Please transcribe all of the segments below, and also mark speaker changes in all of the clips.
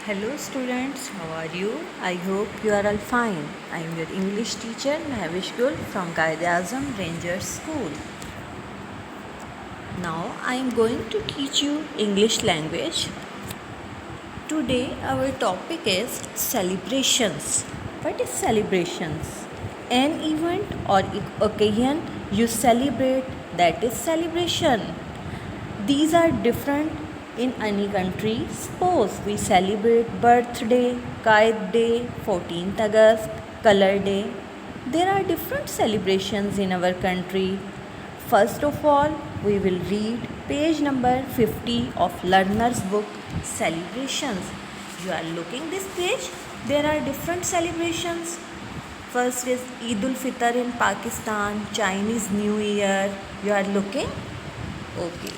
Speaker 1: Hello students, how are you? I hope you are all fine. I am your English teacher Mahvish Gul from Qaid Azam Rangers School. Now I am going to teach you English language. Today our topic is celebrations. What is celebrations? An event or occasion you celebrate, that is celebration. These are different in any country. Suppose we celebrate birthday, Kite Day, 14th August, Color Day. There are different celebrations in our country. First of all, we will read page number 50 of Learner's book Celebrations. You are looking this page. There are different celebrations. First is Eid ul Fitr in Pakistan, Chinese New Year. You are looking? Okay.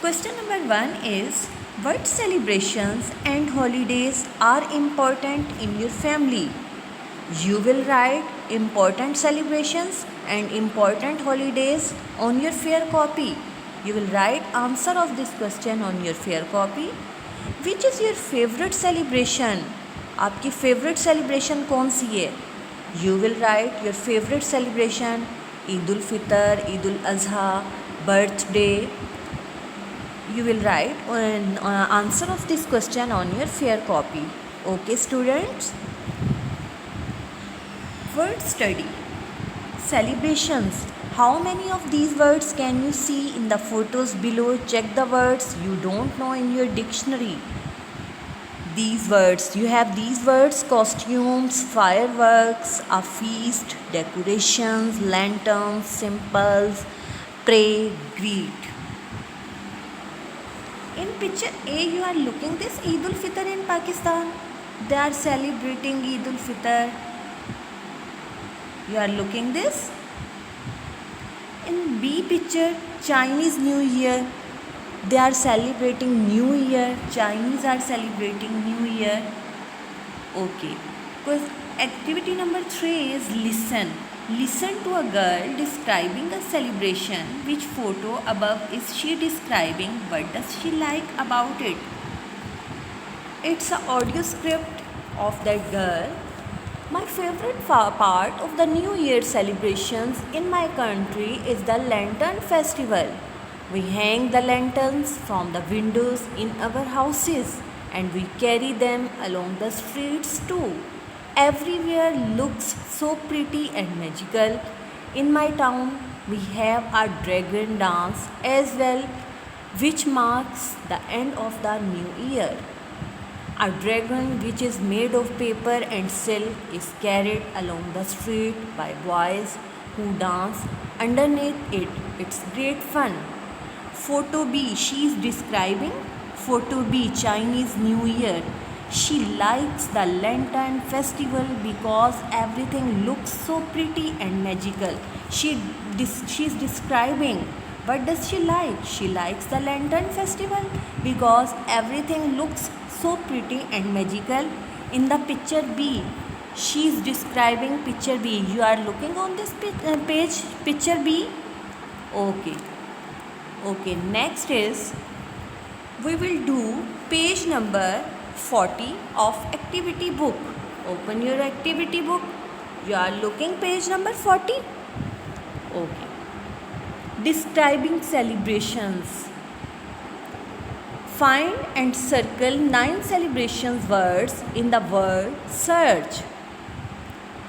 Speaker 1: Question number 1 is, what celebrations and holidays are important in your family? You will write important celebrations and important holidays on your fair copy. You will write answer of this question on your fair copy. Which is your favorite celebration? आपकी favorite celebration कौन सी है? You will write your favorite celebration, Eid ul Fitr, Eid ul Adha, birthday. You will write answer of this question on your fair copy. Okay students? Word study. Celebrations. How many of these words can you see in the photos below? Check the words you don't know in your dictionary. These words, you have these words: costumes, fireworks, a feast, decorations, lanterns, symbols, pray, greet. In picture A, you are looking this Eid ul Fitr in Pakistan. They are celebrating Eid ul Fitr. You are looking this. In B picture, Chinese New Year. They are celebrating New Year. Chinese are celebrating New Year. Okay. Because activity number 3 is listen. Listen to a girl describing a celebration. Which photo above is she describing? What does she like about it? It's an audio script of that girl. My favorite part of the New Year celebrations in my country is the Lantern Festival. We hang the lanterns from the windows in our houses and we carry them along the streets too. Everywhere looks so pretty and magical. In my town, we have a dragon dance as well, which marks the end of the new year. A dragon which is made of paper and silk is carried along the street by boys who dance underneath it. It's great fun. Photo B, she is describing Photo B, Chinese New Year. She likes the Lantern Festival because everything looks so pretty and magical. She is describing. What does she like? She likes the Lantern Festival because everything looks so pretty and magical. In the picture B, she is describing picture B. You are looking on this page, picture B. Okay, next is, we will do page number 40 of activity book. Open your activity book. You are looking page number 40. Okay. Describing celebrations. Find and circle 9 celebrations words in the word search.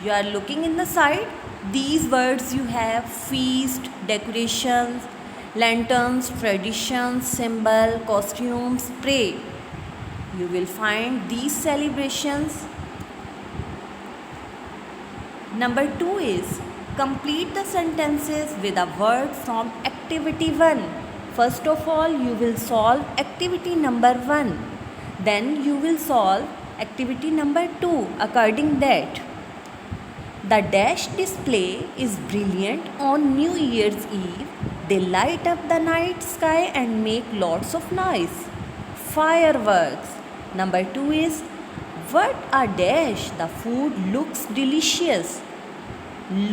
Speaker 1: You are looking in the side. These words you have: feast, decorations, lanterns, traditions, symbol, costumes, pray. You will find these celebrations. Number 2 is, complete the sentences with a word from activity 1. First of all, you will solve activity number 1. Then you will solve activity number 2 according that. The dash display is brilliant on New Year's Eve. They light up the night sky and make lots of noise. Fireworks. Number 2 is, what a dash! The food looks delicious.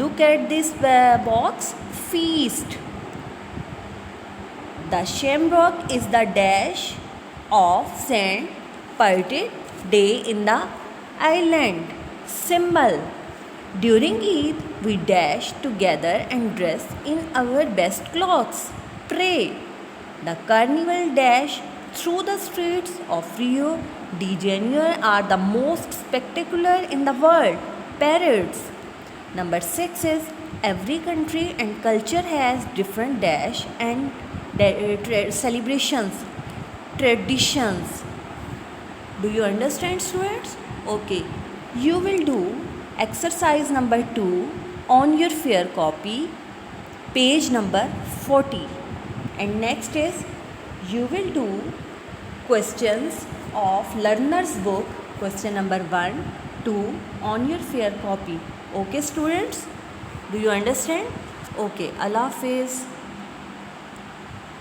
Speaker 1: Look at this box. Feast. The shamrock is the dash of sand birthday day in the island. Symbol. During Eid, we dash together and dress in our best clothes. Pray. The carnival dash through the streets of Rio de Janeiro are the most spectacular in the world. Parades. Number 6 is every country and culture has different dash and celebrations, traditions. Do you understand, students? Okay. You will do exercise number 2 on your fair copy, page number 40. And next is you will do questions of learner's book, question number 1, 2 on your fair copy. Okay, students? Do you understand? Okay. Allah Hafiz.